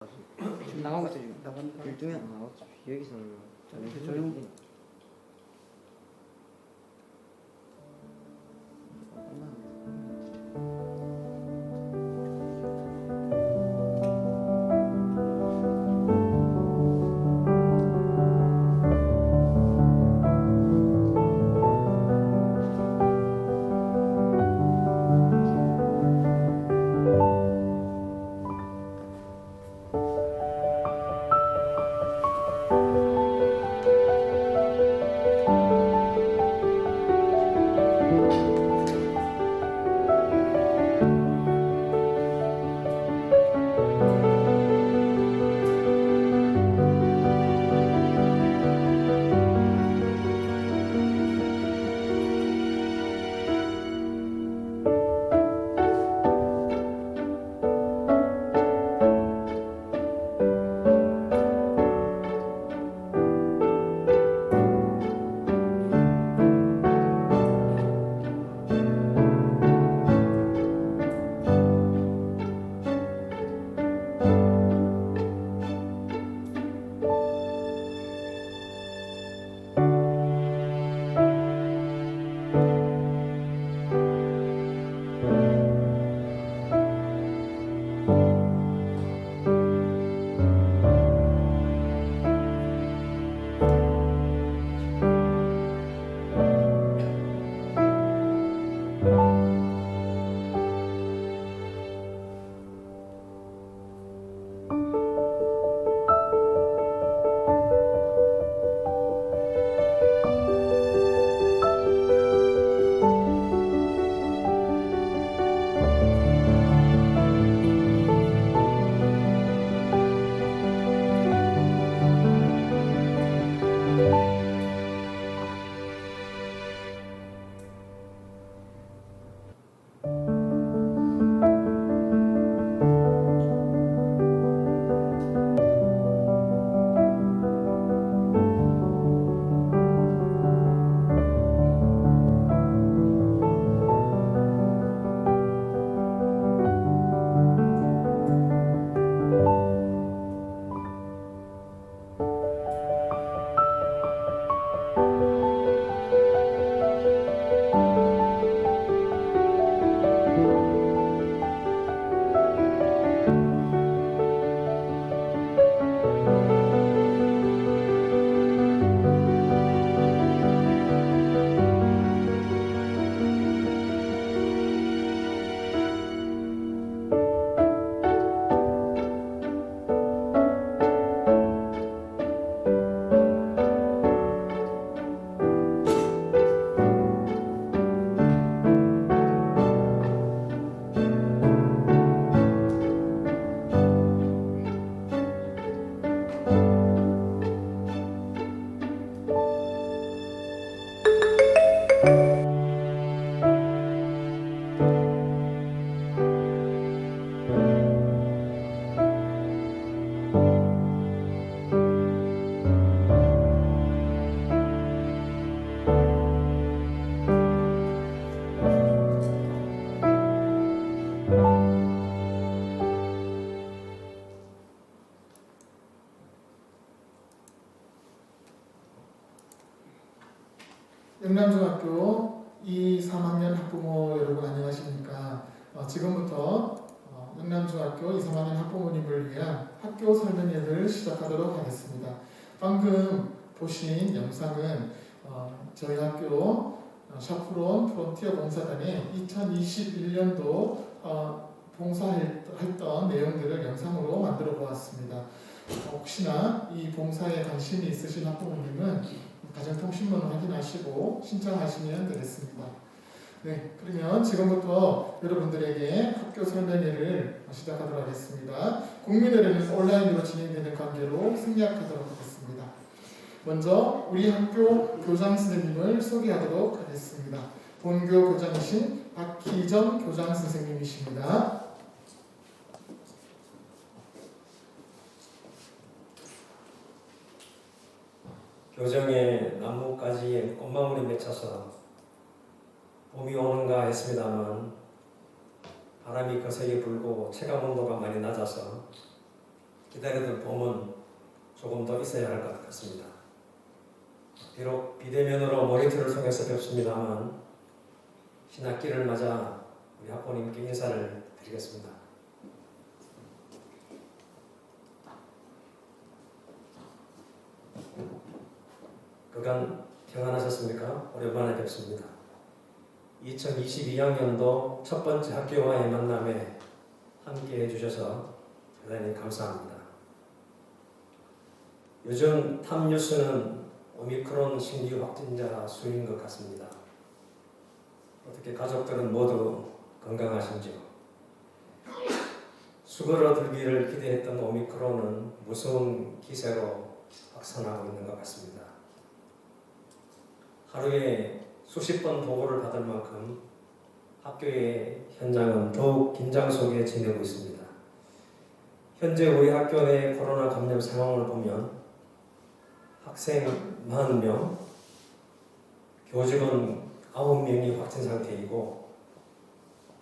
지금 나가고 있어 지금. 나간다. 1등이야. 아, 어차피 여기서는 조용. 영남중학교 2, 3학년 학부모 여러분 안녕하십니까? 지금부터 영남중학교 2, 3학년 학부모님을 위한 학교 설명회를 시작하도록 하겠습니다. 방금 보신 영상은 저희 학교 샤프론 프론티어 봉사단의 2021년도 봉사했던 내용들을 영상으로 만들어 보았습니다. 혹시나 이 봉사에 관심이 있으신 학부모님은 가정통신문을 확인하시고 신청하시면 되겠습니다. 네, 그러면 지금부터 여러분들에게 학교 설명회를 시작하도록 하겠습니다. 국민의례는 온라인으로 진행되는 관계로 생략하도록 하겠습니다. 먼저 우리 학교 교장 선생님을 소개하도록 하겠습니다. 본교 교장이신 박희정 교장 선생님이십니다. 교정에 나뭇가지에 꽃망울이 맺혀서 봄이 오는가 했습니다만 바람이 거세게 불고 체감 온도가 많이 낮아서 기다리던 봄은 조금 더 있어야 할 것 같습니다. 비록 비대면으로 모니터를 통해서 뵙습니다만 신학기를 맞아 우리 학부모님께 인사를 드리겠습니다. 그간 평안하셨습니까? 오랜만에 뵙습니다. 2022학년도 첫 번째 학교와의 만남에 함께 해주셔서 대단히 감사합니다. 요즘 탑 뉴스는 오미크론 신규 확진자 수인 것 같습니다. 어떻게 가족들은 모두 건강하신지요? 수그러들기를 기대했던 오미크론은 무서운 기세로 확산하고 있는 것 같습니다. 하루에 수십 번 보고를 받을 만큼 학교의 현장은 더욱 긴장 속에 지내고 있습니다. 현재 우리 학교 내 코로나 감염 상황을 보면 학생 40명, 교직원 9명이 확진 상태이고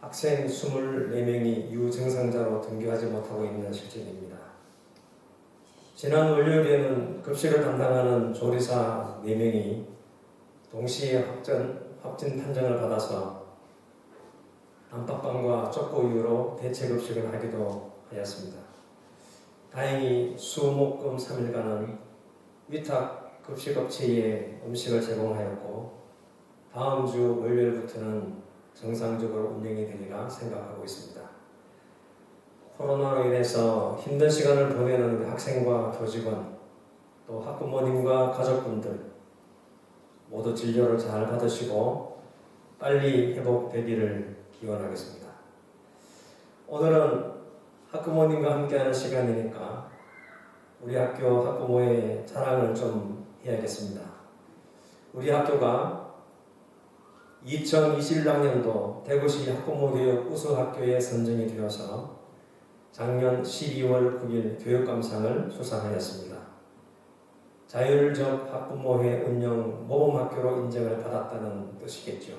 학생 24명이 유증상자로 등교하지 못하고 있는 실정입니다. 지난 월요일에는 급식을 담당하는 조리사 4명이 동시에 확진 판정을 받아서 안팎방과 쪽고유로 대체 급식을 하기도 하였습니다. 다행히 수목금 3일간은 위탁 급식업체에 음식을 제공하였고 다음 주 월요일부터는 정상적으로 운영이 되리라 생각하고 있습니다. 코로나로 인해서 힘든 시간을 보내는 우리 학생과 교직원 또 학부모님과 가족분들 모두 진료를 잘 받으시고 빨리 회복되기를 기원하겠습니다. 오늘은 학부모님과 함께하는 시간이니까 우리 학교 학부모의 자랑을 좀 해야겠습니다. 우리 학교가 2021학년도 대구시 학부모교육 우수학교에 선정이 되어서 작년 12월 9일 교육감상을 수상하였습니다. 자율적 학부모회 운영 모범학교로 인정을 받았다는 뜻이겠죠.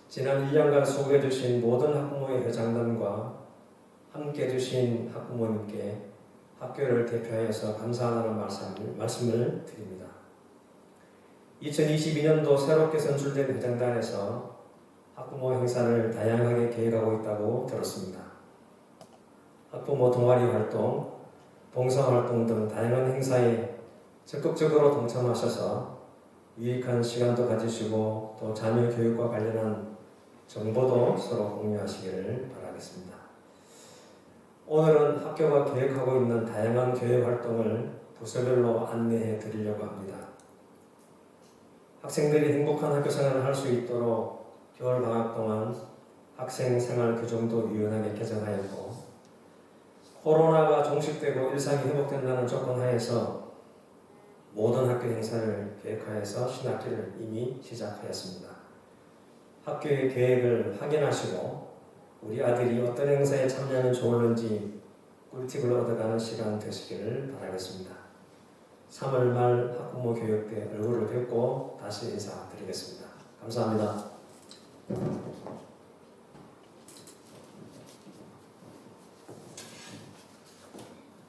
지난 1년간 수고해주신 모든 학부모의 회장단과 함께해주신 학부모님께 학교를 대표하여서 감사하다는 말씀을 드립니다. 2022년도 새롭게 선출된 회장단에서 학부모 행사를 다양하게 계획하고 있다고 들었습니다. 학부모 동아리 활동, 봉사활동 등 다양한 행사에 적극적으로 동참하셔서 유익한 시간도 가지시고 또 자녀 교육과 관련한 정보도 서로 공유하시기를 바라겠습니다. 오늘은 학교가 계획하고 있는 다양한 교육 활동을 부서별로 안내해 드리려고 합니다. 학생들이 행복한 학교 생활을 할 수 있도록 겨울 방학 동안 학생 생활 규정도 유연하게 개정하였고 코로나가 종식되고 일상이 회복된다는 조건 하에서 모든 학교 행사를 계획하여서 신학기를 이미 시작하였습니다. 학교의 계획을 확인하시고 우리 아들이 어떤 행사에 참여하면 좋을는지 꿀팁을 얻어가는 시간 되시기를 바라겠습니다. 3월 말 학부모 교육 때 얼굴을 뵙고 다시 인사드리겠습니다. 감사합니다.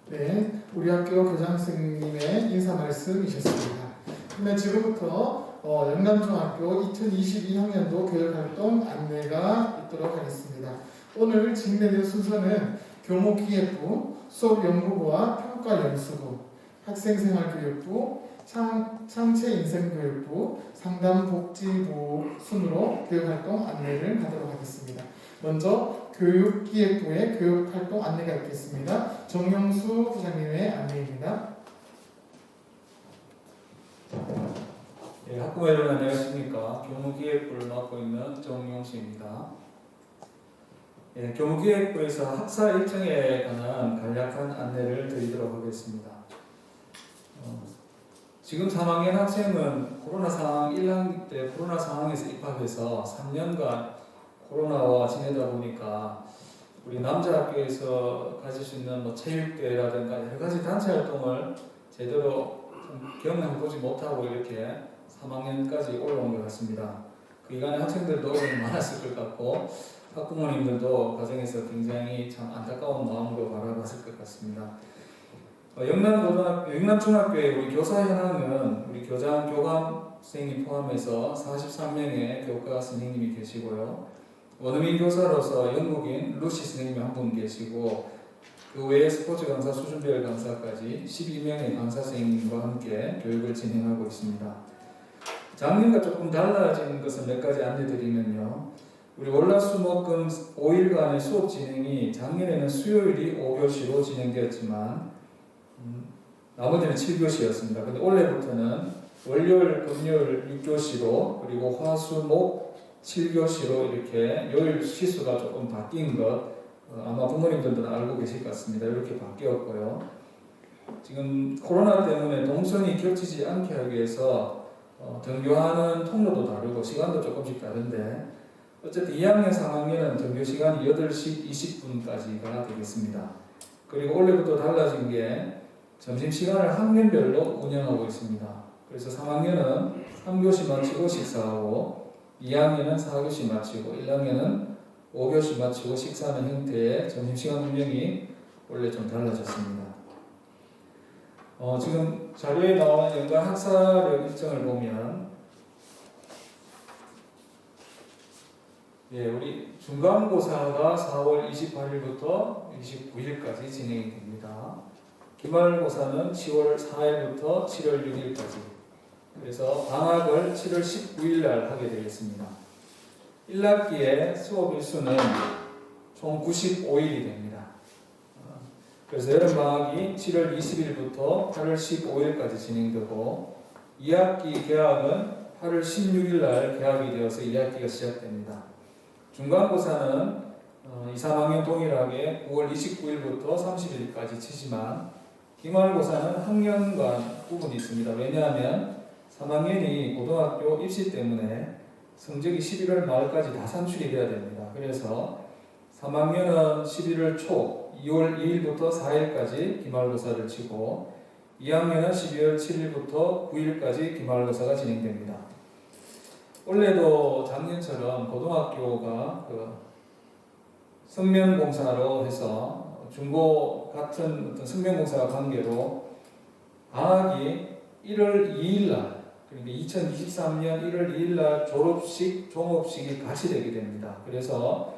네, 우리 학교 교장 선생님의 인사 말씀이셨습니다. 그러면 지금부터 영남중학교 2022학년도 교육활동 안내가 있도록 하겠습니다. 오늘 진행된 순서는 교목기획부, 수업연구부와 평가연수부, 학생생활교육부, 창체인생교육부, 상담복지부 순으로 교육활동 안내를 하도록 하겠습니다. 먼저 교육기획부의 교육활동 안내가 있겠습니다. 정영수 부장님의 안내입니다. 네, 학부모 여러분 안녕하십니까. 교무기획부를 맡고 있는 정용수입니다. 네, 교무기획부에서 학사 일정에 관한 간략한 안내를 드리도록 하겠습니다. 지금 3학년 학생은 코로나 상황 1학기 때 코로나 상황에서 입학해서 3년간 코로나와 지내다 보니까 우리 남자학교에서 가질 수 있는 체육대회라든가 여러 가지 단체 활동을 제대로 경험해보지 못하고 이렇게 3학년까지 올라온 것 같습니다. 그 기간에 학생들도 어려움이 많았을 것 같고 학부모님들도 가정에서 굉장히 참 안타까운 마음으로 바라봤을 것 같습니다. 영남중학교의 우리 교사 현황은 우리 교장, 교감 선생님 포함해서 43명의 교과 선생님이 계시고요. 원어민 교사로서 영국인 루시 선생님이 한 분 계시고 그 외에 스포츠 강사, 수준별 강사까지 12명의 강사 선생님과 함께 교육을 진행하고 있습니다. 작년과 조금 달라진 것을 몇 가지 안내드리면요. 우리 월화수목금 5일간의 수업 진행이 작년에는 수요일이 5교시로 진행되었지만 나머지는 7교시였습니다. 근데 올해부터는 월요일, 금요일 6교시로 그리고 화, 수, 목 7교시로 이렇게 요일 시수가 조금 바뀐 것 아마 부모님들도 알고 계실 것 같습니다. 이렇게 바뀌었고요. 지금 코로나 때문에 동선이 겹치지 않게 하기 위해서 등교하는 통로도 다르고 시간도 조금씩 다른데 어쨌든 2학년, 3학년은 등교 시간이 8시 20분까지가 되겠습니다. 그리고 올해부터 달라진 게 점심시간을 학년별로 운영하고 있습니다. 그래서 3학년은 3교시 마치고 식사하고 2학년은 4교시 마치고 1학년은 5교시 마치고 식사하는 형태의 점심시간 운영이 원래 좀 달라졌습니다. 지금 자료에 나온 연간 학사력 일정을 보면 우리 중간고사가 4월 28일부터 29일까지 진행이 됩니다. 기말고사는 10월 4일부터 7월 6일까지. 그래서 방학을 7월 19일 날 하게 되겠습니다. 1학기의 수업 일수는 총 95일이 됩니다. 그래서 여름방학이 7월 20일부터 8월 15일까지 진행되고 2학기 개학은 8월 16일 날 개학이 되어서 2학기가 시작됩니다. 중간고사는 2, 3학년 동일하게 9월 29일부터 30일까지 치지만 기말고사는 학년간 구분이 있습니다. 왜냐하면 3학년이 고등학교 입시 때문에 성적이 11월 말까지 다 산출이 돼야 됩니다. 그래서 3학년은 11월 초 2월 2일부터 4일까지 기말고사를 치고 2학년은 12월 7일부터 9일까지 기말고사가 진행됩니다. 올해도 작년처럼 고등학교가 성면공사로 해서 중고 같은 어떤 성면공사와 관계로 방학이 1월 2일 날 그러니까 2023년 1월 2일 날 졸업식, 종업식이 같이 되게 됩니다. 그래서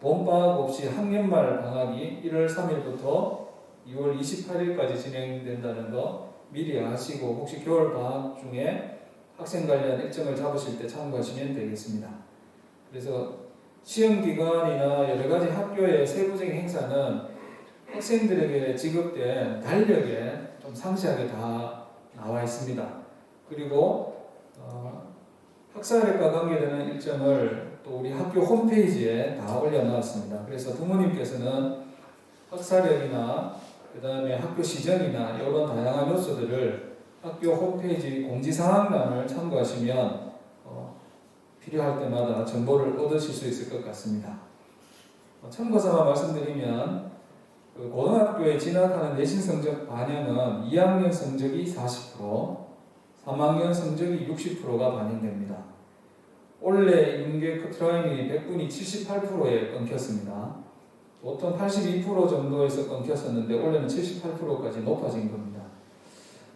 봄방학 없이 학년말 방학이 1월 3일부터 2월 28일까지 진행된다는 거 미리 아시고 혹시 겨울방학 중에 학생 관련 일정을 잡으실 때 참고하시면 되겠습니다. 그래서 시험기간이나 여러가지 학교의 세부적인 행사는 학생들에게 지급된 달력에 좀 상세하게 다 나와 있습니다. 그리고 학사력과 관계되는 일정을 또 우리 학교 홈페이지에 다 올려놨습니다. 그래서 부모님께서는 학사력이나 그 다음에 학교 시정이나 이런 다양한 요소들을 학교 홈페이지 공지사항란을 참고하시면 필요할 때마다 정보를 얻으실 수 있을 것 같습니다. 참고삼아 말씀드리면 고등학교에 진학하는 내신 성적 반영은 2학년 성적이 40%, 3학년 성적이 60%가 반영됩니다. 올해 인계 커트라인이 100분이 78%에 끊겼습니다. 보통 82% 정도에서 끊겼었는데 올해는 78%까지 높아진 겁니다.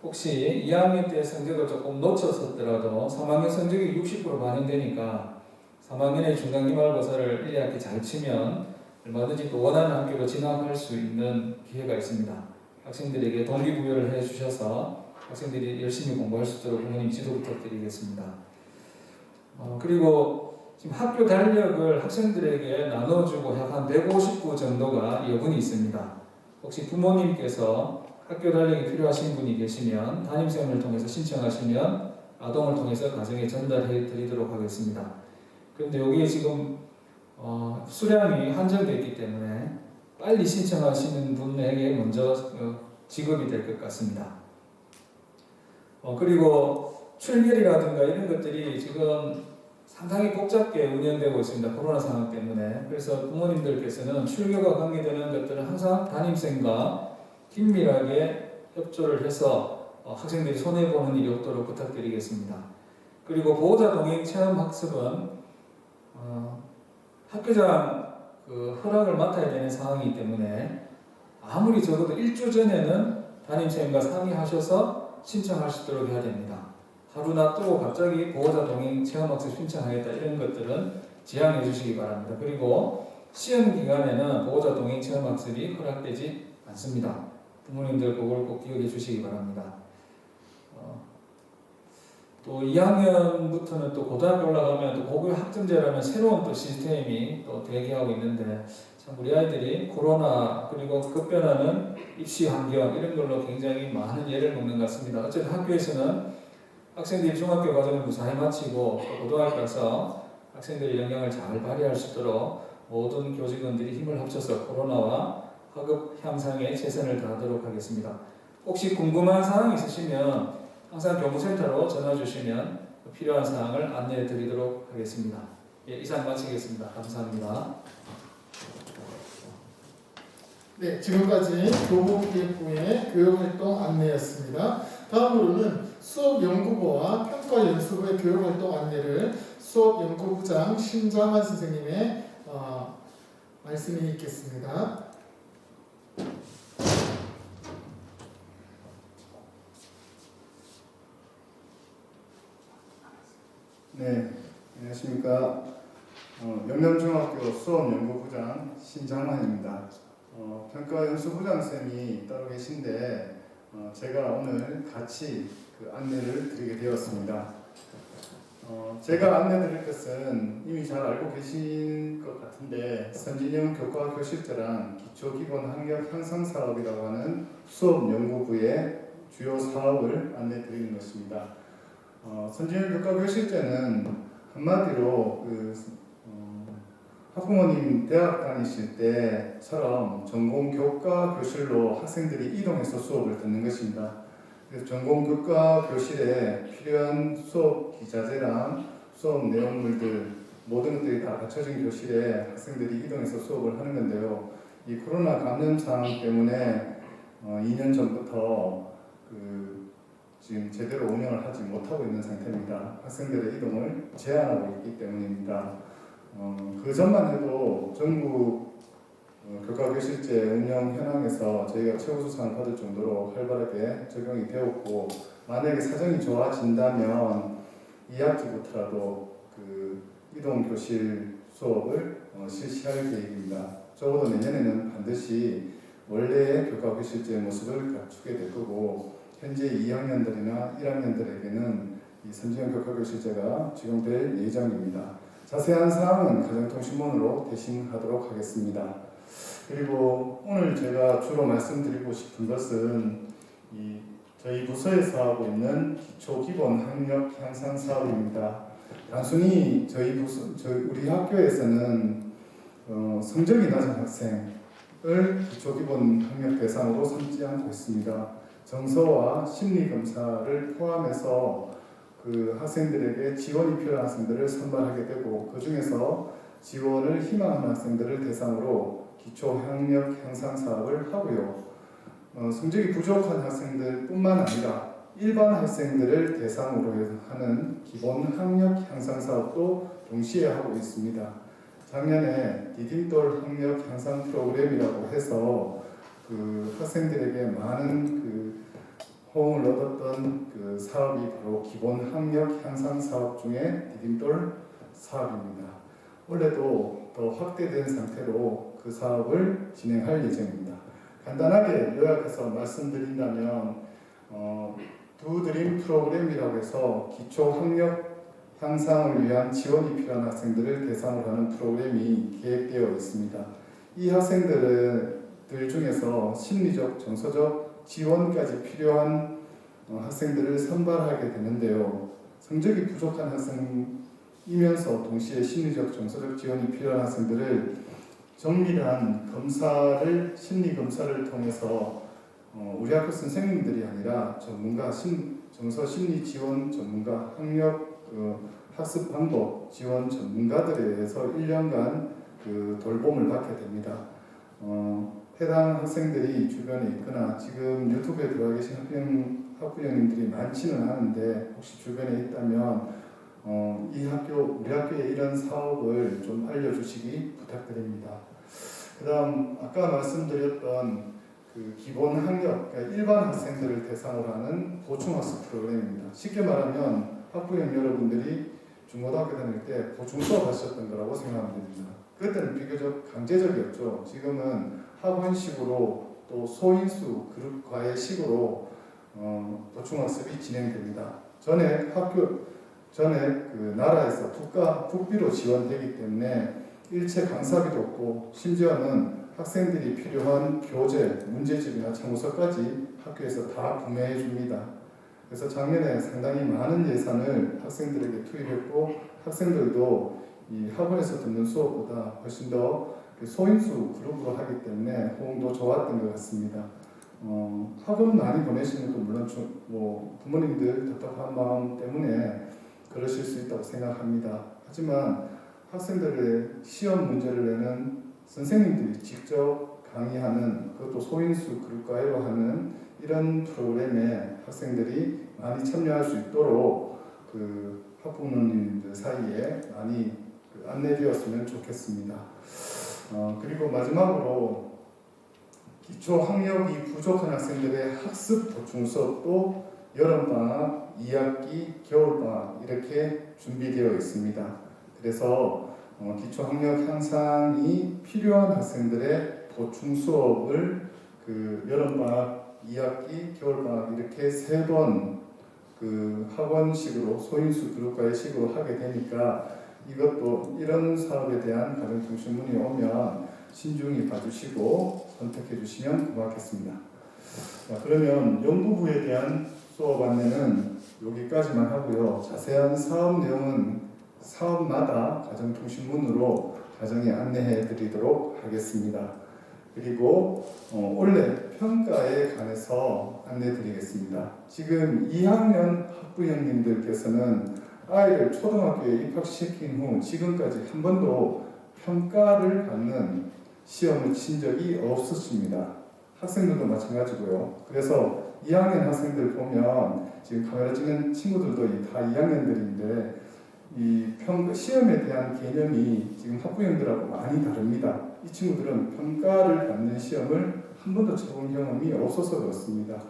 혹시 2학년 때 성적을 조금 놓쳤었더라도 3학년 성적이 60% 반영되니까 3학년의 중간기말고사를 1, 2학기 잘 치면 얼마든지 또 원하는 학교로 진학할 수 있는 기회가 있습니다. 학생들에게 동기부여를 해주셔서 학생들이 열심히 공부할 수 있도록 부모님 지도 부탁드리겠습니다. 그리고 지금 학교 달력을 학생들에게 나눠주고 한 150부 정도가 여분이 있습니다. 혹시 부모님께서 학교 달력이 필요하신 분이 계시면 담임쌤을 통해서 신청하시면 아동을 통해서 가정에 전달해 드리도록 하겠습니다. 그런데 여기에 지금 수량이 한정되어 있기 때문에 빨리 신청하시는 분에게 먼저 지급이 될 것 같습니다. 그리고 출결이라든가 이런 것들이 지금 상당히 복잡게 운영되고 있습니다. 코로나 상황 때문에. 그래서 부모님들께서는 출결과 관계되는 것들은 항상 담임쌤과 긴밀하게 협조를 해서 학생들이 손해보는 일이 없도록 부탁드리겠습니다. 그리고 보호자 동행 체험 학습은 학교장 허락을 맡아야 되는 상황이기 때문에 아무리 적어도 1주 전에는 담임선생님과 상의하셔서 신청할 수 있도록 해야 됩니다. 하루 놔두고 갑자기 보호자 동행 체험학습 신청하겠다 이런 것들은 지양해 주시기 바랍니다. 그리고 시험 기간에는 보호자 동행 체험학습이 허락되지 않습니다. 부모님들 그걸 꼭 기억해 주시기 바랍니다. 또 2학년부터는 또 고등학교 올라가면 또 고교 학점제라는 새로운 또 시스템이 또 대기하고 있는데 참 우리 아이들이 코로나 그리고 급변하는 입시 환경 이런 걸로 굉장히 많은 예를 먹는 것 같습니다. 어쨌든 학교에서는 학생들이 중학교 과정을 무사히 마치고 또 고등학교 가서 학생들의 역량을 잘 발휘할 수 있도록 모든 교직원들이 힘을 합쳐서 코로나와 학업 향상에 최선을 다하도록 하겠습니다. 혹시 궁금한 사항이 있으시면 항상 교무센터로 전화 주시면 필요한 사항을 안내해 드리도록 하겠습니다. 예, 이상 마치겠습니다. 감사합니다. 네, 지금까지 교보기획부의 교육활동 안내였습니다. 다음으로는 수업연구부와 평가연수부의 교육활동 안내를 수업연구부장 신장환 선생님의 말씀이 있겠습니다. 네, 안녕하십니까. 영남중학교 수업연구부장 신장환입니다. 평가연수부장쌤이 따로 계신데 제가 오늘 같이 그 안내를 드리게 되었습니다. 제가 안내드릴 것은 이미 잘 알고 계신 것 같은데 선진형 교과 교실제랑 기초기본학력 향상사업이라고 하는 수업연구부의 주요 사업을 안내드리는 것입니다. 선진형 교과 교실제는 한마디로 학부모님 대학 다니실 때처럼 전공 교과 교실로 학생들이 이동해서 수업을 듣는 것입니다. 그래서 전공 교과 교실에 필요한 수업 기자재랑 수업 내용물들 모든 것들이 다 갖춰진 교실에 학생들이 이동해서 수업을 하는 건데요. 이 코로나 감염 상황 때문에 2년 전부터 지금 제대로 운영을 하지 못하고 있는 상태입니다. 학생들의 이동을 제한하고 있기 때문입니다. 그 전만 해도 전국 교과교실제 운영 현황에서 저희가 최우수상을 받을 정도로 활발하게 적용이 되었고, 만약에 사정이 좋아진다면 2학기부터라도 그 이동교실 수업을 실시할 계획입니다. 적어도 내년에는 반드시 원래의 교과교실제 모습을 갖추게 될 거고, 현재 2학년들이나 1학년들에게는 이 선진형 교과교실제가 적용될 예정입니다. 자세한 사항은 가정통신문으로 대신하도록 하겠습니다. 그리고 오늘 제가 주로 말씀드리고 싶은 것은 저희 부서에서 하고 있는 기초기본학력 향상 사업입니다. 단순히 우리 학교에서는 성적이 낮은 학생을 기초기본학력 대상으로 삼지 않고 있습니다. 정서와 심리검사를 포함해서 그 학생들에게 지원이 필요한 학생들을 선발하게 되고, 그 중에서 지원을 희망하는 학생들을 대상으로 기초학력 향상 사업을 하고요. 성적이 부족한 학생들 뿐만 아니라 일반 학생들을 대상으로 하는 기본 학력 향상 사업도 동시에 하고 있습니다. 작년에 디딤돌 학력 향상 프로그램이라고 해서 그 학생들에게 많은 호응을 얻었던 그 사업이 바로 기본 학력 향상 사업 중에 디딤돌 사업입니다. 올해도 더 확대된 상태로 그 사업을 진행할 예정입니다. 간단하게 요약해서 말씀드린다면 두 드림 프로그램이라고 해서 기초 학력 향상을 위한 지원이 필요한 학생들을 대상으로 하는 프로그램이 계획되어 있습니다. 이 학생들 중에서 심리적, 정서적 지원까지 필요한 학생들을 선발하게 되는데요. 성적이 부족한 학생이면서 동시에 심리적, 정서적 지원이 필요한 학생들을 정밀한 검사를, 심리 검사를 통해서 우리 학교 선생님들이 아니라 전문가, 정서 심리 지원 전문가, 학력 학습 방법 지원 전문가들에 의해서 1년간 돌봄을 받게 됩니다. 해당 학생들이 주변에 있거나 지금 유튜브에 들어와 계신 학부형님들이 많지는 않은데 혹시 주변에 있다면 우리 학교에 이런 사업을 좀 알려주시기 부탁드립니다. 그 다음 아까 말씀드렸던 그 기본 학력, 그러니까 일반 학생들을 대상으로 하는 보충학습 프로그램입니다. 쉽게 말하면 학부형 여러분들이 중고등학교 다닐 때 보충 수업 하셨던 거라고 생각하면 됩니다. 그때는 비교적 강제적이었죠. 지금은 학원식으로 또 소인수 그룹 과외식으로 보충학습이 진행됩니다. 전에 그 나라에서 국비로 지원되기 때문에 일체 강사비도 없고 심지어는 학생들이 필요한 교재, 문제집이나 참고서까지 학교에서 다 구매해 줍니다. 그래서 작년에 상당히 많은 예산을 학생들에게 투입했고 학생들도 이 학원에서 듣는 수업보다 훨씬 더 소인수 그룹으로 하기 때문에 호응도 좋았던 것 같습니다. 학원 많이 보내시는 건 물론 부모님들 답답한 마음 때문에 그러실 수 있다고 생각합니다. 하지만 학생들의 시험 문제를 내는 선생님들이 직접 강의하는 그것도 소인수 그룹과외로 하는 이런 프로그램에 학생들이 많이 참여할 수 있도록 그 학부모님들 사이에 많이 안내되었으면 좋겠습니다. 그리고 마지막으로 기초 학력이 부족한 학생들의 학습 보충 수업도 여름방학, 2학기, 겨울방학 이렇게 준비되어 있습니다. 그래서 기초 학력 향상이 필요한 학생들의 보충 수업을 그 여름방학, 2학기, 겨울방학 이렇게 3번 그 학원식으로 소인수 그룹과의 식으로 하게 되니까 이것도 이런 사업에 대한 가정통신 문의 오면 신중히 봐주시고 선택해 주시면 고맙겠습니다. 자, 그러면 연구부에 대한 수업 안내는 여기까지만 하고요. 자세한 사업 내용은 사업마다 가정통신문으로 가정에 안내해 드리도록 하겠습니다. 그리고 올해 평가에 관해서 안내 드리겠습니다. 지금 2학년 학부형님들께서는 아이를 초등학교에 입학시킨 후 지금까지 한 번도 평가를 받는 시험을 친 적이 없으십니다. 학생들도 마찬가지고요. 그래서 2학년 학생들 보면 지금 카메라 찍는 친구들도 다 2학년들인데 이 시험에 대한 개념이 지금 학부형들하고 많이 다릅니다. 이 친구들은 평가를 받는 시험을 한 번도 쳐본 경험이 없어서 그렇습니다.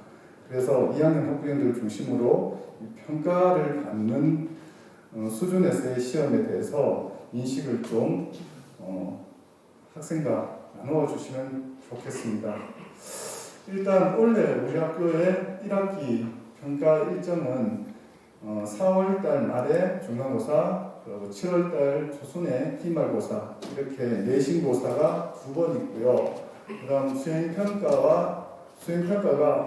그래서 2학년 학부형들 중심으로 이 평가를 받는 수준에서의 시험에 대해서 인식을 좀 학생과 나누어 주시면 좋겠습니다. 일단 올해 우리 학교의 1학기 평가 일정은 4월달 말에 중간고사, 그리고 7월달 초순에 기말고사 이렇게 내신고사가 2번 있고요. 그 다음 수행평가가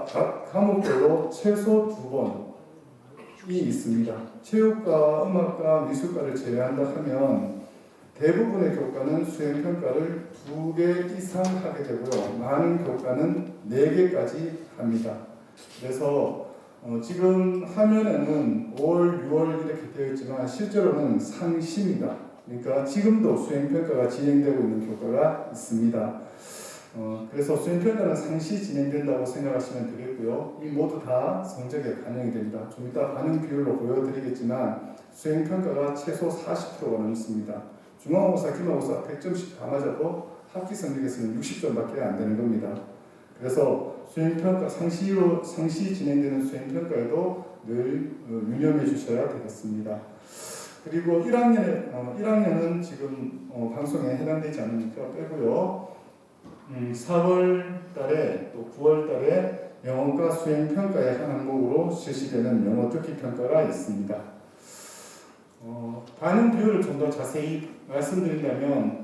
각 과목별로 최소 2번이 있습니다. 체육과와 음악과 미술과를 제외한다 하면 대부분의 교과는 수행평가를 2개 이상 하게 되고요. 많은 교과는 4개까지 합니다. 그래서 지금 화면에는 5월, 6월 이렇게 되어 있지만 실제로는 상시입니다. 그러니까 지금도 수행평가가 진행되고 있는 교과가 있습니다. 그래서 수행평가는 상시 진행된다고 생각하시면 되겠고요. 이 모두 다 성적에 반영이 됩니다. 좀 이따 반영 비율로 보여드리겠지만 수행평가가 최소 40%가 넘습니다. 중간고사, 기말고사 100점씩 다 맞아도 학기 성적에서는 60점밖에 안 되는 겁니다. 그래서 수행평가 상시 진행되는 수행평가에도 늘 유념해 주셔야 되겠습니다. 그리고 1학년은 지금 방송에 해당되지 않으니까 빼고요. 4월 달에 또 9월 달에 영어과 수행평가의 한 항목으로 실시되는 영어 듣기 평가가 있습니다. 반영 비율을 좀 더 자세히 말씀드린다면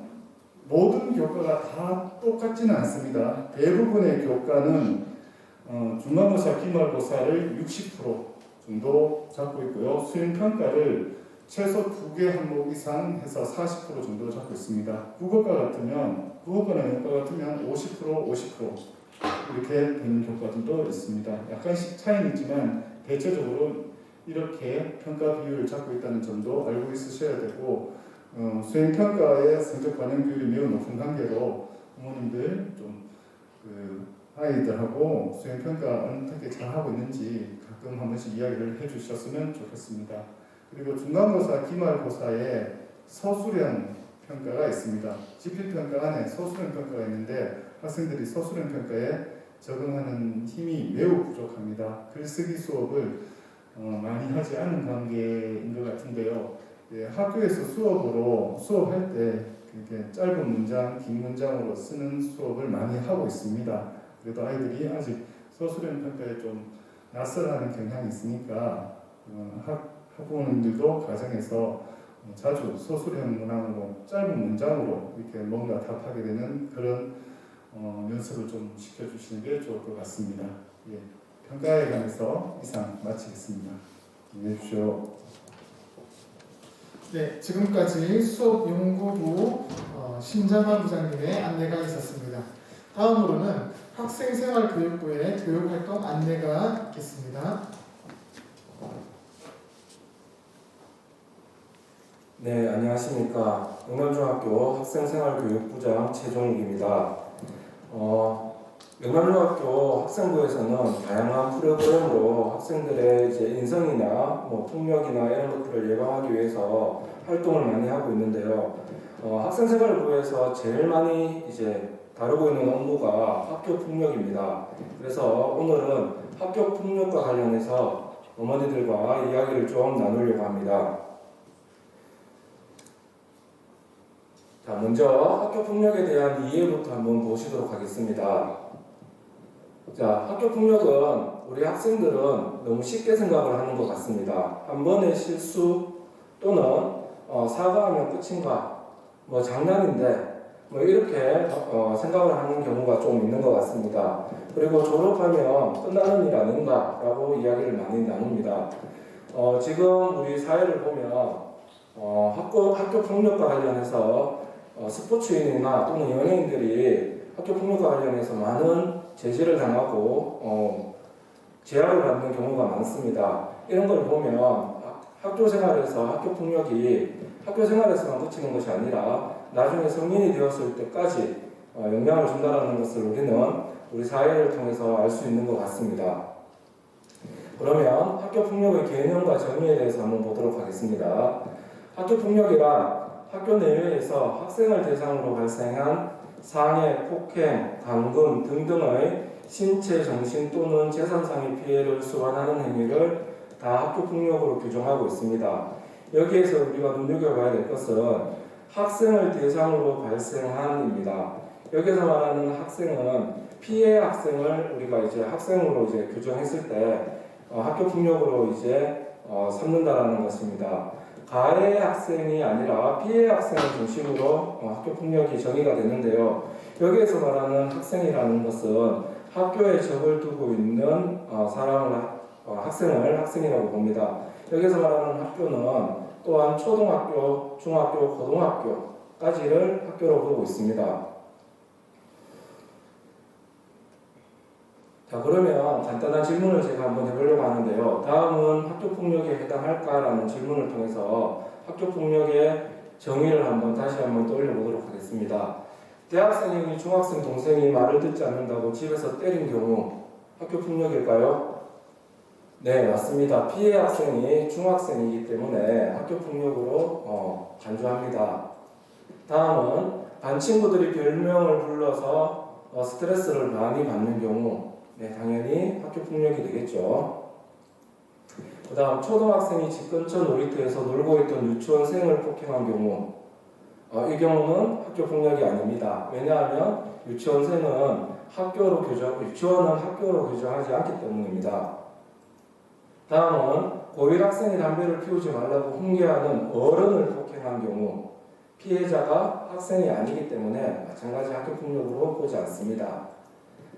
모든 교과가 다 똑같지는 않습니다. 대부분의 교과는 중간고사, 기말고사를 60% 정도 잡고 있고요. 수행평가를 최소 2개 항목 이상 해서 40% 정도 잡고 있습니다. 국어과나 영어과 같으면 50% 이렇게 되는 교과들도 있습니다. 약간씩 차이는 있지만 대체적으로 이렇게 평가 비율을 잡고 있다는 점도 알고 있으셔야 되고 수행평가의 성적 반영 비율이 매우 높은 관계로 부모님들 좀 아이들하고 수행평가 어떻게 잘하고 있는지 가끔 한 번씩 이야기를 해주셨으면 좋겠습니다. 그리고 중간고사, 기말고사에 서술형 평가가 있습니다. 지필평가 안에 서술형 평가가 있는데 학생들이 서술형 평가에 적응하는 힘이 매우 부족합니다. 글쓰기 수업을 많이 하지 않은 관계인 것 같은데요. 예, 학교에서 수업할 때 이렇게 짧은 문장, 긴 문장으로 쓰는 수업을 많이 하고 있습니다. 그래도 아이들이 아직 서술형 평가에 좀 낯설어하는 경향이 있으니까 학부모님들도 가정에서 자주 서술형 문항으로 짧은 문장으로 이렇게 뭔가 답하게 되는 그런 연습을 좀 시켜주시는 게 좋을 것 같습니다. 예, 평가에 관해서 이상 마치겠습니다. 안녕히 계십시오. 네, 지금까지 수업연구부 신장환 부장님의 안내가 있었습니다. 다음으로는 학생생활교육부의 교육활동 안내가 있겠습니다. 네, 안녕하십니까. 영남중학교 학생생활교육부장 최종욱입니다. 영남중학교 학생부에서는 다양한 프로그램으로 학생들의 이제 인성이나 폭력이나 이런 것들을 예방하기 위해서 활동을 많이 하고 있는데요. 학생생활부에서 제일 많이 이제 다루고 있는 업무가 학교 폭력입니다. 그래서 오늘은 학교 폭력과 관련해서 어머니들과 이야기를 좀 나누려고 합니다. 자, 먼저 학교 폭력에 대한 이해부터 한번 보시도록 하겠습니다. 자, 학교 폭력은 우리 학생들은 너무 쉽게 생각을 하는 것 같습니다. 한 번의 실수 또는 사과하면 끝인가, 장난인데 이렇게 생각을 하는 경우가 좀 있는 것 같습니다. 그리고 졸업하면 끝나는 일 아닌가 라고 이야기를 많이 나눕니다. 지금 우리 사회를 보면 학교 폭력과 관련해서 스포츠인이나 또는 연예인들이 학교 폭력과 관련해서 많은 제지를 당하고 제약을 받는 경우가 많습니다. 이런 걸 보면 학교 생활에서 학교 폭력이 학교 생활에서만 그치는 것이 아니라 나중에 성인이 되었을 때까지 영향을 준다는 것을 우리 사회를 통해서 알 수 있는 것 같습니다. 그러면 학교 폭력의 개념과 정의에 대해서 한번 보도록 하겠습니다. 학교 폭력이란 학교 내외에서 학생을 대상으로 발생한 상해, 폭행, 감금 등등의 신체, 정신 또는 재산상의 피해를 수반하는 행위를 다 학교 폭력으로 규정하고 있습니다. 여기에서 우리가 눈여겨봐야 될 것은 학생을 대상으로 발생한입니다. 여기서 말하는 학생은 피해 학생을 우리가 이제 학생으로 이제 규정했을 때 학교 폭력으로 이제 삼는다라는 것입니다. 가해 학생이 아니라 피해 학생을 중심으로 학교 폭력이 정의가 되는데요. 여기에서 말하는 학생이라는 것은 학교에 적을 두고 있는 학생을 학생이라고 봅니다. 여기서 말하는 학교는 또한 초등학교, 중학교, 고등학교까지를 학교로 보고 있습니다. 자, 그러면 간단한 질문을 제가 한번 해보려고 하는데요. 다음은 학교폭력에 해당할까라는 질문을 통해서 학교폭력의 정의를 다시 한번 떠올려보도록 하겠습니다. 대학생이 중학생 동생이 말을 듣지 않는다고 집에서 때린 경우 학교폭력일까요? 네, 맞습니다. 피해 학생이 중학생이기 때문에 학교폭력으로 간주합니다. 다음은 반 친구들이 별명을 불러서 스트레스를 많이 받는 경우, 네, 당연히 학교폭력이 되겠죠. 그 다음 초등학생이 집 근처 놀이터에서 놀고 있던 유치원생을 폭행한 경우, 이 경우는 학교폭력이 아닙니다. 왜냐하면 유치원은 학교로 규정하지 않기 때문입니다. 다음은 고1 학생이 담배를 피우지 말라고 훈계하는 어른을 폭행한 경우, 피해자가 학생이 아니기 때문에 마찬가지 학교폭력으로 보지 않습니다.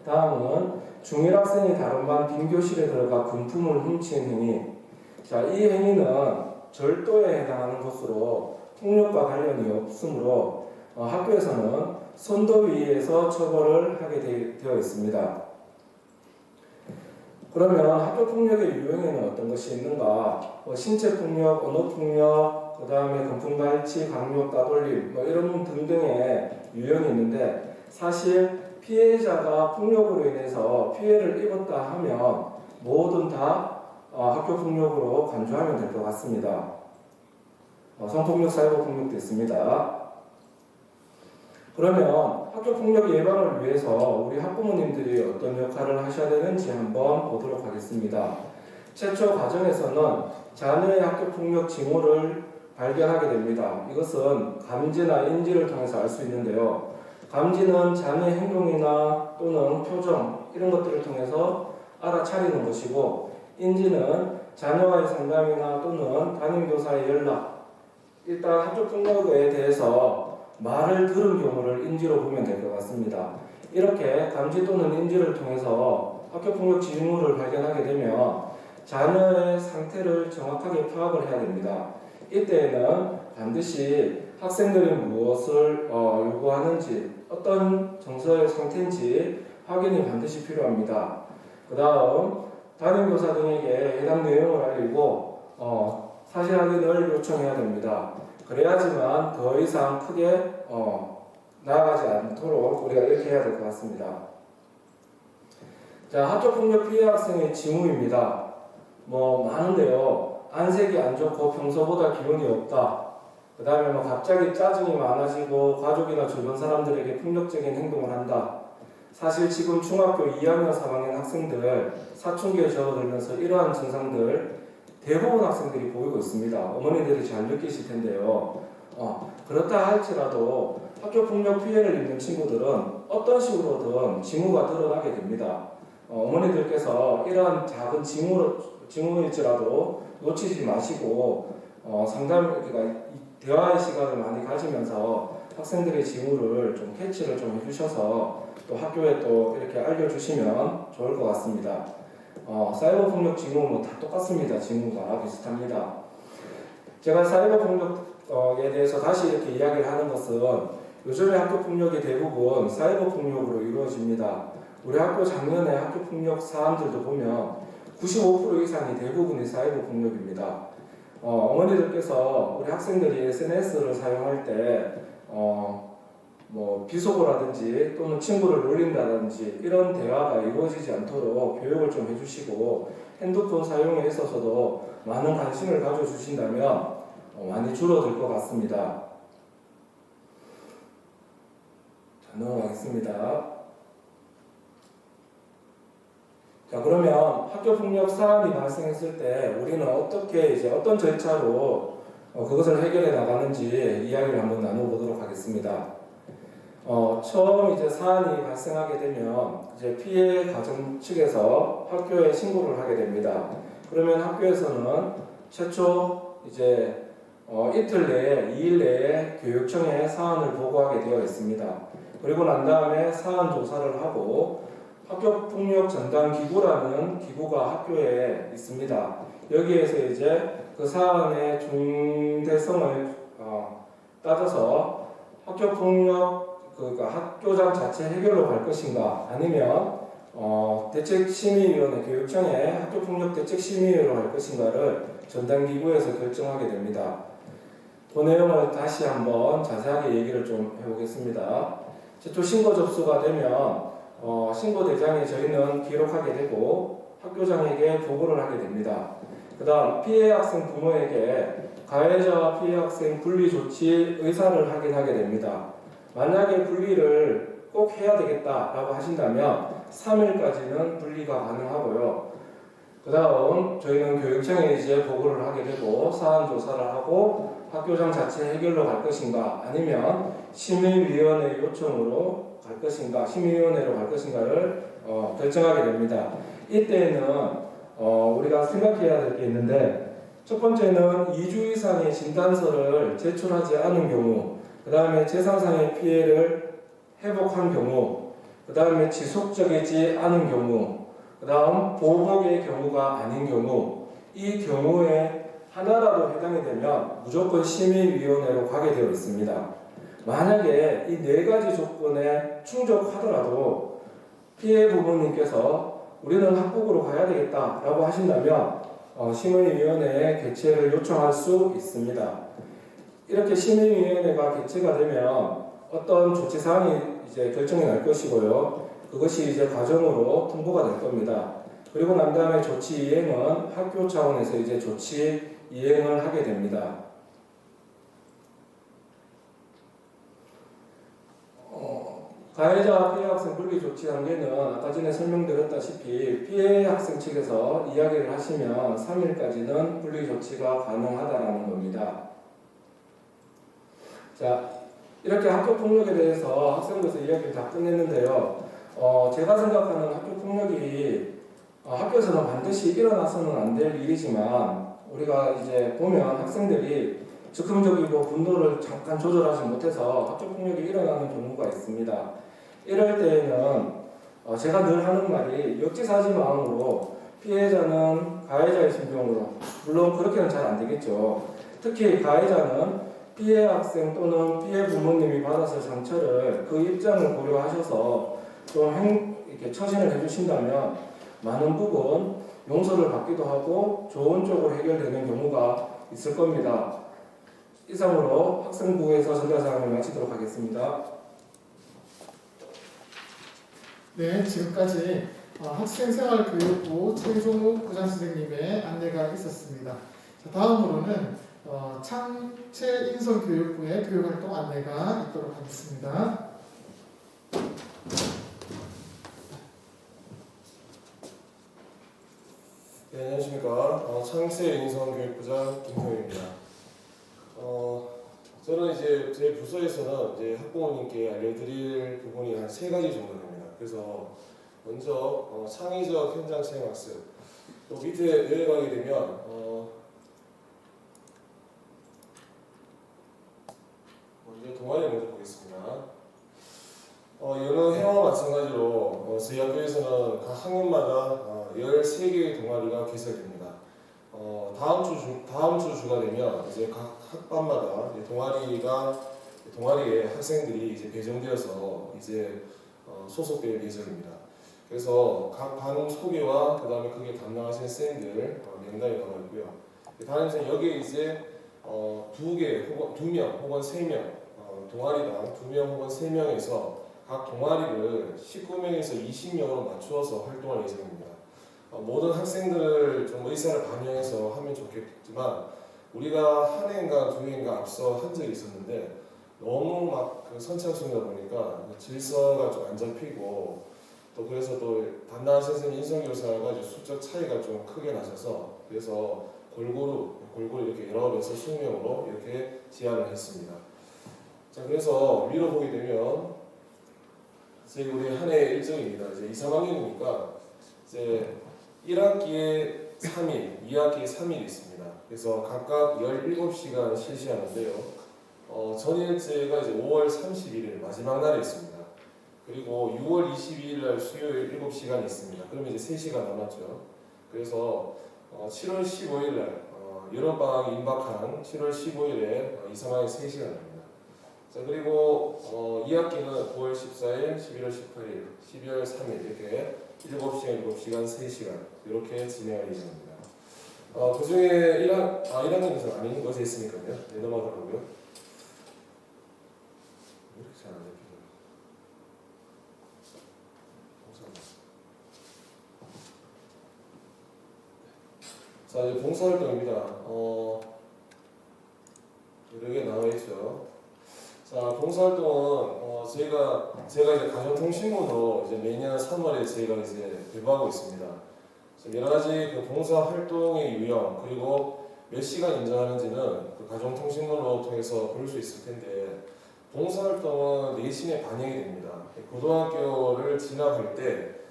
다음은 중1 학생이 다른 반 빈교실에 들어가 금품을 훔친 행위. 자, 이 행위는 절도에 해당하는 것으로 폭력과 관련이 없으므로 학교에서는 선도위에서 처벌을 하게 되어 있습니다. 그러면 학교폭력의 유형에는 어떤 것이 있는가? 신체폭력, 언어폭력, 그 다음에 금품갈취, 강요, 따돌림 이런 등등의 유형이 있는데 사실 피해자가 폭력으로 인해서 피해를 입었다 하면 뭐든 다 학교폭력으로 간주하면 될 것 같습니다. 성폭력, 사이버폭력도 있습니다. 그러면 학교 폭력 예방을 위해서 우리 학부모님들이 어떤 역할을 하셔야 되는지 한번 보도록 하겠습니다. 최초 과정에서는 자녀의 학교 폭력 징후를 발견하게 됩니다. 이것은 감지나 인지를 통해서 알 수 있는데요. 감지는 자녀의 행동이나 또는 표정 이런 것들을 통해서 알아차리는 것이고, 인지는 자녀와의 상담이나 또는 담임교사의 연락, 일단 학교 폭력에 대해서 말을 들은 경우를 인지로 보면 될 것 같습니다. 이렇게 감지 또는 인지를 통해서 학교 폭력 징후를 발견하게 되면 자녀의 상태를 정확하게 파악을 해야 됩니다. 이때에는 반드시 학생들이 무엇을 요구하는지, 어떤 정서의 상태인지 확인이 반드시 필요합니다. 그 다음 담임교사 등에게 해당 내용을 알리고 사실 확인을 요청해야 됩니다. 그래야지만 더 이상 크게 나아가지 않도록 우리가 이렇게 해야 될 것 같습니다. 자, 학교폭력 피해 학생의 징후입니다. 많은데요. 안색이 안 좋고 평소보다 기운이 없다. 그 다음에 갑자기 짜증이 많아지고 가족이나 주변 사람들에게 폭력적인 행동을 한다. 사실 지금 중학교 2학년, 3학년 학생들 사춘기에 접어들면서 이러한 증상들 대부분 학생들이 보이고 있습니다. 어머니들이 잘 느끼실 텐데요. 그렇다 할지라도 학교 폭력 피해를 입는 친구들은 어떤 식으로든 징후가 드러나게 됩니다. 어머니들께서 이러한 작은 징후일지라도 놓치지 마시고 대화의 시간을 많이 가지면서 학생들의 징후를 좀 캐치를 좀 해주셔서 또 학교에 또 이렇게 알려주시면 좋을 것 같습니다. 사이버 폭력 징후 다 똑같습니다. 징후가 비슷합니다. 제가 사이버 폭력에 대해서 다시 이렇게 이야기를 하는 것은 요즘의 학교 폭력이 대부분 사이버 폭력으로 이루어집니다. 우리 학교 작년에 학교 폭력 사안들도 보면 95% 이상이 대부분이 사이버 폭력입니다. 어머니들께서 우리 학생들이 SNS를 사용할 때 비속어라든지 또는 친구를 놀린다든지 이런 대화가 이루어지지 않도록 교육을 좀 해주시고, 핸드폰 사용에 있어서도 많은 관심을 가져주신다면 많이 줄어들 것 같습니다. 자, 넘어가겠습니다. 자, 그러면 학교 폭력 사안이 발생했을 때 우리는 어떤 절차로 그것을 해결해 나가는지 이야기를 한번 나눠보도록 하겠습니다. 처음 사안이 발생하게 되면 피해 가정 측에서 학교에 신고를 하게 됩니다. 그러면 학교에서는 최초 이틀 내에 2일 내에 교육청에 사안을 보고하게 되어 있습니다. 그리고 난 다음에 사안 조사를 하고 학교 폭력 전담 기구라는 기구가 학교에 있습니다. 여기에서 그 사안의 중대성을 따져서 학교 폭력 학교장 자체 해결로 갈 것인가, 아니면 대책심의위원회, 교육청에 학교폭력 대책심의위로 갈 것인가를 전담기구에서 결정하게 됩니다. 그 내용을 다시 한번 자세하게 얘기를 좀 해보겠습니다. 최초 신고 접수가 되면 신고 대장에 저희는 기록하게 되고 학교장에게 보고를 하게 됩니다. 그 다음 피해 학생 부모에게 가해자와 피해 학생 분리 조치 의사를 확인하게 됩니다. 만약에 분리를 꼭 해야 되겠다라고 하신다면 3일까지는 분리가 가능하고요. 그 다음 저희는 교육청에 보고를 하게 되고 사안 조사를 하고 학교장 자체 해결로 갈 것인가, 아니면 심의위원회 요청으로 갈 것인가, 심의위원회로 갈 것인가를 결정하게 됩니다. 이때에는 우리가 생각해야 될 게 있는데, 첫 번째는 2주 이상의 진단서를 제출하지 않은 경우, 그 다음에 재산상의 피해를 회복한 경우, 그 다음에 지속적이지 않은 경우, 그 다음 보복의 경우가 아닌 경우, 이 경우에 하나라도 해당이 되면 무조건 심의위원회로 가게 되어 있습니다. 만약에 이 4가지 조건에 충족하더라도 피해 부모님께서 우리는 학폭으로 가야 되겠다라고 하신다면 심의위원회에 개최를 요청할 수 있습니다. 이렇게 심의위원회가 개최가 되면 어떤 조치사항이 결정이 날 것이고요. 그것이 과정으로 통보가 될 겁니다. 그리고 난 다음에 조치 이행은 학교 차원에서 조치 이행을 하게 됩니다. 가해자와 피해 학생 분리 조치 단계는 아까 전에 설명드렸다시피 피해 학생 측에서 이야기를 하시면 3일까지는 분리 조치가 가능하다라는 겁니다. 자, 이렇게 학교 폭력에 대해서 학생부에서 이야기를 다 끝냈는데요. 제가 생각하는 학교 폭력이 학교에서는 반드시 일어나서는 안 될 일이지만 우리가 이제 보면 학생들이 즉흥적이고 분노를 잠깐 조절하지 못해서 학교 폭력이 일어나는 경우가 있습니다. 이럴 때에는 제가 늘 하는 말이 역지사지 마음으로 피해자는 가해자의 심정으로, 물론 그렇게는 잘 안 되겠죠. 특히 가해자는 피해 학생 또는 피해 부모님이 받았을 상처를 그 입장을 고려하셔서 좀 이렇게 처신을 해주신다면 많은 부분 용서를 받기도 하고 좋은 쪽으로 해결되는 경우가 있을 겁니다. 이상으로 학생부에서 전달사항을 마치도록 하겠습니다. 네, 지금까지 학생생활교육부 최종욱 부장선생님의 안내가 있었습니다. 자, 다음으로는 창체인성교육부의 교육활동 안내가 있도록 하겠습니다. 네, 안녕하십니까. 창체인성교육부장 김태우입니다. 저는 이제 제 부서에서는 이제 학부모님께 알려드릴 부분이 한 3가지 정도 됩니다. 그래서 먼저 창의적 현장 체험 학습. 또 밑에 내려가게 되면 먼저 동아리 먼저 보겠습니다. 여느 해와 마찬가지로 저희 학교에서는 각 학년마다 13개의 동아리가 개설됩니다. 다음 주 주가 되면 이제 각 학반마다 동아리에 학생들이 이제 배정되어서 이제 소속될 예정입니다. 그래서 각 반 소개와 그다음에 그게 담당하신 선생님들 명단이 나와 있고요. 다른 여기에 이제 2개 혹은 2명 혹은 3명 동아리당 2명 혹은 3명에서 각 동아리를 19명에서 20명으로 맞추어서 활동할 예정입니다. 모든 학생들 좀 의사를 반영해서 하면 좋겠지만 우리가 한 해인가 2해인가 앞서 한 적이 있었는데 너무 막그 선착순이다 보니까 질서가 좀 안 잡히고 또 그래서 또 담당한 선생님 인성교사가 가지고 수적 차이가 좀 크게 나셔서 그래서 골고루 이렇게 19에서 20명으로 이렇게 제안을 했습니다. 자, 그래서 위로 보게 되면 이제 우리 한 해 일정입니다. 이제 2, 3학년이니까 이제 1학기에 3일, 2학기에 3일 있습니다. 그래서 각각 17시간 실시하는데요. 전일제가 이제 5월 31일 마지막 날에 있습니다. 그리고 6월 22일 날 수요일 7시간이 있습니다. 그러면 이제 3시간 남았죠. 그래서 7월 15일 날 여름방학이 임박한 7월 15일에 2, 3학년 3시간입니다. 자, 그리고 2학기는 9월 14일, 11월 18일, 12월 3일 이렇게 7시간, 7시간, 3시간 이렇게 진행할 예정입니다. 그 중에 1학년에서 아닌 것이 있으니까요. 네, 넘어가고요. 이렇게 잘 안 잡히죠. 자, 이제 봉사활동입니다. 여러 개 나와 있죠. 자, 봉사활동은 제가 이제 가정통신부로 이제 매년 3월에 저희가 이제 배부하고 있습니다. 여러 가지 그 봉사활동의 유형 그리고 몇 시간 인정하는지는 그 가정통신부로 통해서 볼 수 있을 텐데 봉사활동은 내신에 반영이 됩니다. 고등학교를 진학할 때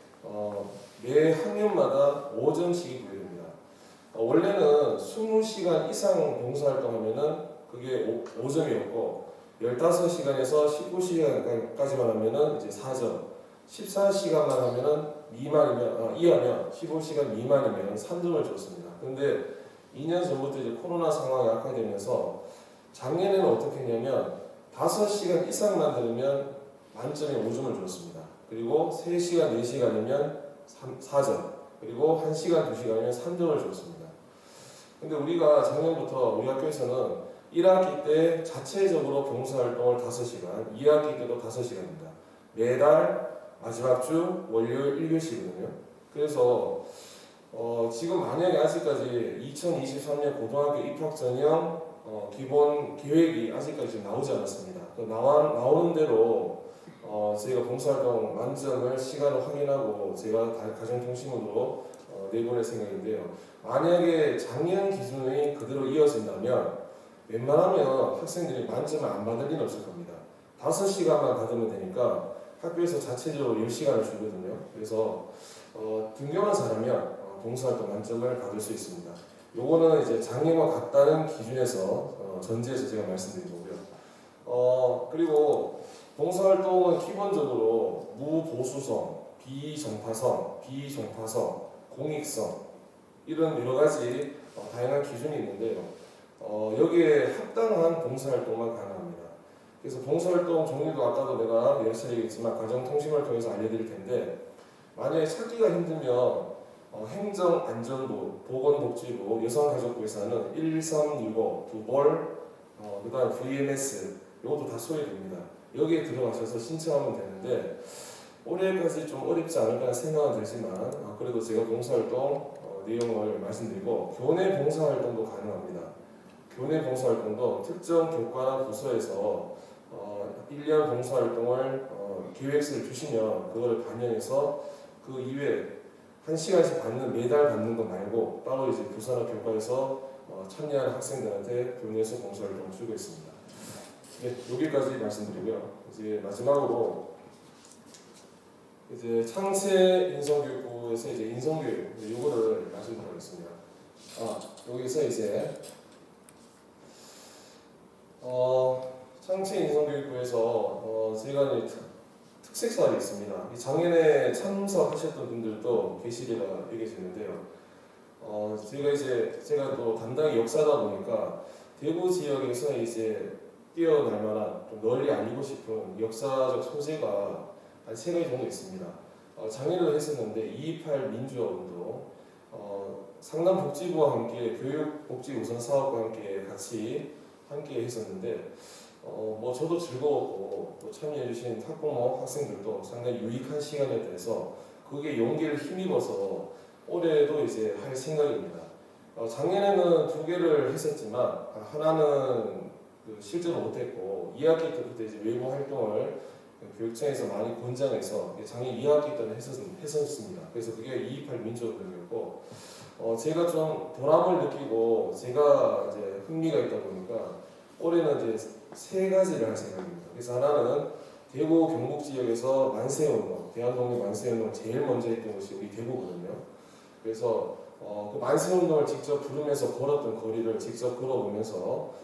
매 학년마다 5점씩이 부여됩니다. 원래는 20시간 이상 봉사활동하면은 그게 5점이었고 15시간에서 19시간까지만 하면은 이제 4점, 14시간만 하면은 이하면 15시간 미만이면 3점을 줬습니다. 근데 2년 전부터 이제 코로나 상황이 악화되면서 작년에는 어떻게 했냐면 5시간 이상만 들으면 만점에 5점을 줬습니다. 그리고 3시간, 4시간이면 4점, 그리고 1시간, 2시간이면 3점을 줬습니다. 근데 우리가 작년부터 우리 학교에서는 1학기 때 자체적으로 봉사활동을 5시간, 2학기 때도 5시간입니다. 매달 마지막 주 월요일 1교시거든요. 그래서 지금 만약에 아직까지 2023년 고등학교 입학 전형 기본 계획이 아직까지 나오지 않았습니다. 나오는 대로 저희가 봉사활동 만점을 시간을 확인하고 제가 가정통신으로 내보낼 생각인데요. 만약에 작년 기준이 그대로 이어진다면 웬만하면 학생들이 만점을 안 받을 리는 없을 겁니다. 5시간만 받으면 되니까 학교에서 자체적으로 10시간을 주거든요. 그래서 등교만 잘하면 봉사활동 만점을 받을 수 있습니다. 요거는 이제 작년과 같다는 기준에서 전제해서 제가 말씀드린 거고요. 그리고 봉사활동은 기본적으로 무보수성, 비정파성, 공익성 이런 여러 가지 다양한 기준이 있는데요. 여기에 합당한 봉사활동만 가능합니다. 그래서 봉사활동 종류도 아까도 내가 여러 차례 얘기했지만 가정통신을 통해서 알려드릴 텐데 만약에 찾기가 힘들면 행정안전부, 보건복지부, 여성가족부에서는 1365, 두벌, 그 다음 VMS 이것도 다 소외됩니다. 여기에 들어가셔서 신청하면 되는데 올해까지 좀 어렵지 않을까 생각은 들지만 그래도 제가 봉사활동 내용을 말씀드리고 교내 봉사활동도 가능합니다. 교내 봉사활동도 특정 교과나 부서에서 1년 봉사활동을 계획서를 주시면 그걸 반영해서 그 이외에 1시간씩 매달 받는 거 말고 따로 이제 부서나 교과에서 참여하는 학생들한테 교내에서 봉사활동을 주고 있습니다. 네, 여기까지 말씀드리고요. 이제 마지막으로 이제 창체 인성교육부에서 이제 인성교육 이거를 말씀드리겠습니다. 여기서 이제 창체 인성교육부에서 저희가 이제 특색 사업이 있습니다. 작년에 참석하셨던 분들도 계시리라 얘기했는데요. 제가 또 담당이 역사다 보니까 대구 지역에서 이제 뛰어날 만한 좀 널리 알리고 싶은 역사적 소재가 한 3가지 정도 있습니다. 작년에도 했었는데 228 민주화운동, 상담복지부와 함께 교육복지우선사업과 함께 했었는데 저도 즐거웠고 또 참여해주신 학부모 학생들도 상당히 유익한 시간에 대해서 그게 용기를 힘입어서 올해도 이제 할 생각입니다. 작년에는 2개를 했었지만 하나는 실제로 못했고 2학기 때부터 이제 외부 활동을 교육청에서 많이 권장해서 작년 2학기 때는 했었습니다. 그래서 그게 228 민주화운동이었고 제가 좀 보람을 느끼고 제가 이제 흥미가 있다 보니까 올해는 이제 3가지를 할 생각입니다. 그래서 하나는 대구 경북 지역에서 만세운동, 대한독립 만세운동을 제일 먼저 했던 곳이 우리 대구거든요. 그래서 그 만세운동을 직접 부르면서 걸었던 거리를 직접 걸어보면서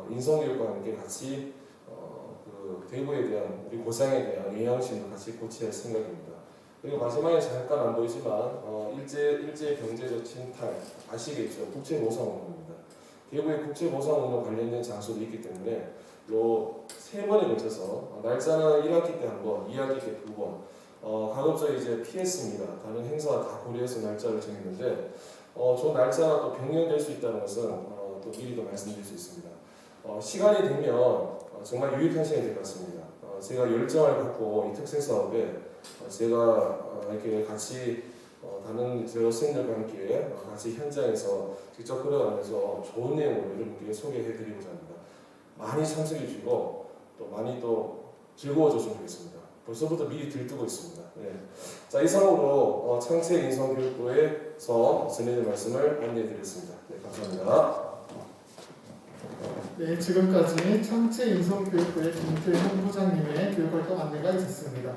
인성교육과 함께 같이 그 대구에 대한 우리 고향에 대한 의향심도 같이 고취할 생각입니다. 그리고 마지막에 잠깐 안 보이지만 일제 경제적 침탈 아시겠죠? 국제보상운동입니다. 대구의 국제보상운동 관련된 장소도 있기 때문에 요 3번에 걸쳐서 날짜는 1학기 때 1번, 2학기 때 2번 가급적 이제 피했습니다. 다른 행사와 다 고려해서 날짜를 정했는데 저 날짜가 또 변경될 수 있다는 것은 또 미리도 말씀드릴 수 있습니다. 시간이 되면 정말 유익한 시간이 될 것 같습니다. 제가 열정을 갖고 이 특색 사업에 제가 이렇게 같이 다른 여학생들과 함께 같이 현장에서 직접 걸어가면서 좋은 내용을 여러분께 소개해드리고자 합니다. 많이 참석해 주시고 또 많이 또 즐거워졌으면 좋겠습니다. 벌써부터 미리 들뜨고 있습니다. 네. 자, 이상으로 창체 인성교육부에서 전해드릴 말씀을 안내해드렸습니다. 네, 감사합니다. 네, 지금까지 창체 인성교육부의 김태훈 부장님의 교육활동 안내가 있었습니다.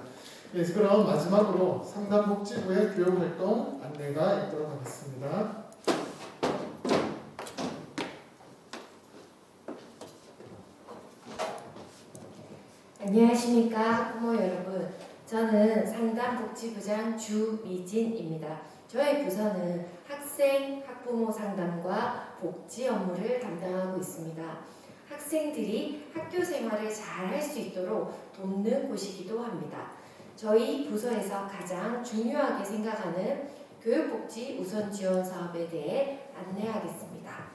네, 그럼 마지막으로 상담복지부의 교육활동 안내가 있도록 하겠습니다. 안녕하십니까 학부모 여러분. 저는 상담복지부장 주미진입니다. 저희 부서는 학생, 학부모 상담과 복지 업무를 담당하고 있습니다. 학생들이 학교 생활을 잘 할 수 있도록 돕는 곳이기도 합니다. 저희 부서에서 가장 중요하게 생각하는 교육복지 우선 지원 사업에 대해 안내하겠습니다.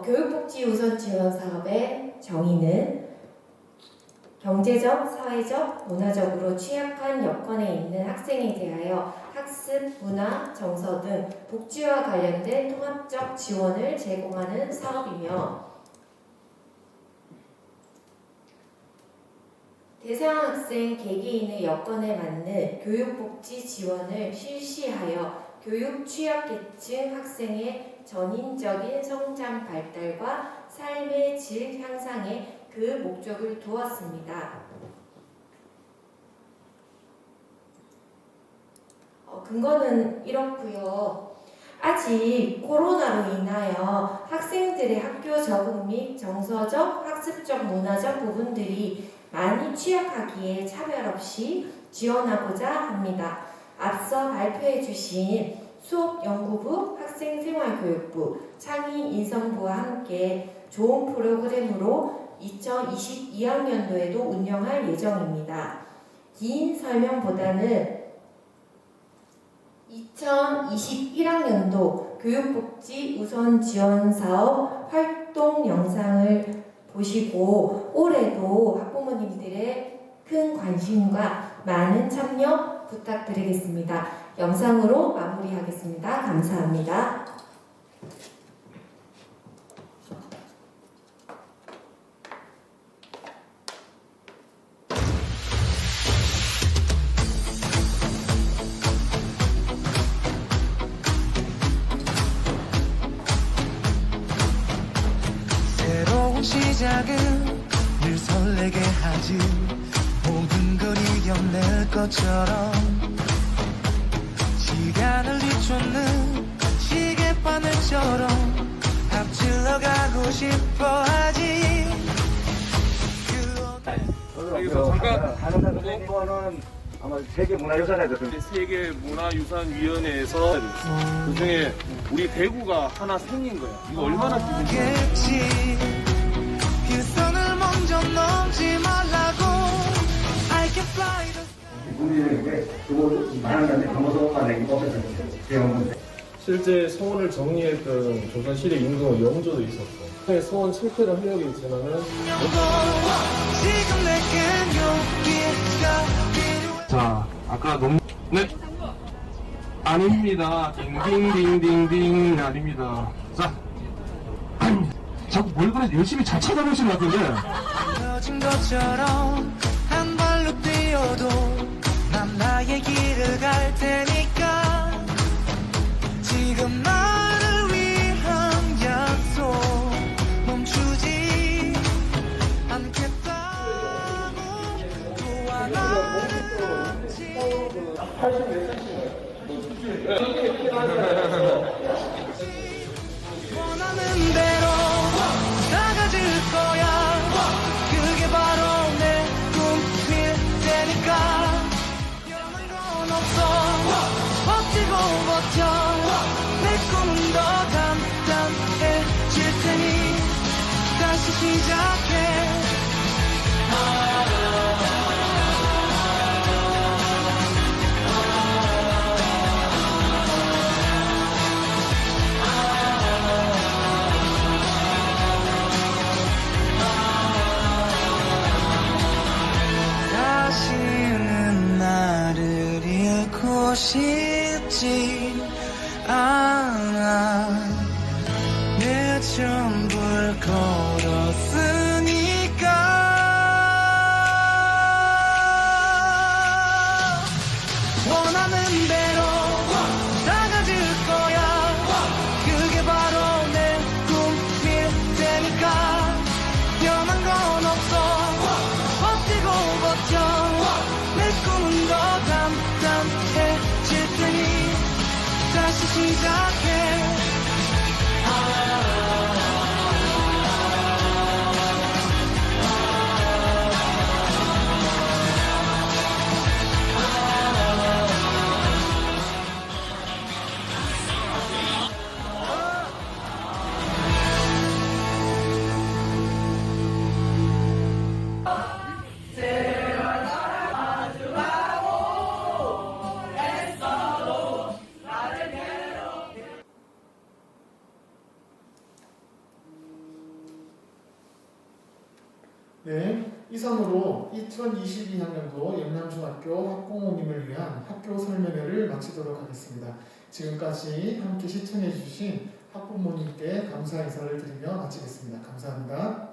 교육복지 우선 지원 사업의 정의는 경제적, 사회적, 문화적으로 취약한 여건에 있는 학생에 대하여 학습, 문화, 정서 등 복지와 관련된 통합적 지원을 제공하는 사업이며 대상 학생 개개인의 여건에 맞는 교육복지 지원을 실시하여 교육 취약계층 학생의 전인적인 성장 발달과 삶의 질 향상에 그 목적을 두었습니다. 근거는 이렇고요. 아직 코로나로 인하여 학생들의 학교 적응 및 정서적, 학습적, 문화적 부분들이 많이 취약하기에 차별 없이 지원하고자 합니다. 앞서 발표해 주신 수업연구부, 학생생활교육부, 창의인성부와 함께 좋은 프로그램으로 2022학년도에도 운영할 예정입니다. 긴 설명보다는 2021학년도 교육복지 우선 지원 사업 활동 영상을 보시고 올해도 학부모님들의 큰 관심과 많은 참여 부탁드리겠습니다. 영상으로 마무리하겠습니다. 감사합니다. 시작은 늘 설레게 하지 모든 걸 이겨낼 것처럼 시간을 뒤쫓는 시계바늘처럼 앞질러 가고 싶어 하지. 여기서 잠깐 하는 거는 아마 세계문화유산에 들어요. 세계문화유산위원회에서 그 중에 우리 대구가 하나 생긴 거야. 이거 얼마나 기분이 그 선을 먼저 넘지 말라고. I can fly the 우리는 그거 많은 건데 강호동만 내기 뽑혀서 배운 실제 서원을 정리했던 조선시대 임금의 영조도 있었고 서원 실패를 하려고 했지만은 지금 내겐 용기가 필요해. 자 아까 너무 네 아닙니다 딩딩딩딩딩 아닙니다 자 자꾸 뭘 그래 열심히 잘 찾아보시는 것 같은데 터진 것처럼 한 발로 뛰어도 난 나의 길을 갈 테니까 지금 나를 위한 약속 멈추지 않겠다고 도와놨지. 원하는 대로 나가질 거야. 그게 바로 내 꿈일 테니까 변한 건 없어. 버티고 버텨. 내 꿈은 더 단단해질 테니 다시 시작해. 다시는 나를 잃고 싶지 않아. 내 전부를 걸었으니까 원하는 대로 나가질 거야. 그게 바로 내 꿈일 테니까 변한 건 없어. 버티고 버텨. 내 꿈은 더 단단해질 테니 다시 시작해. 네, 이상으로 2022학년도 영남중학교 학부모님을 위한 학교 설명회를 마치도록 하겠습니다. 지금까지 함께 시청해주신 학부모님께 감사 인사를 드리며 마치겠습니다. 감사합니다.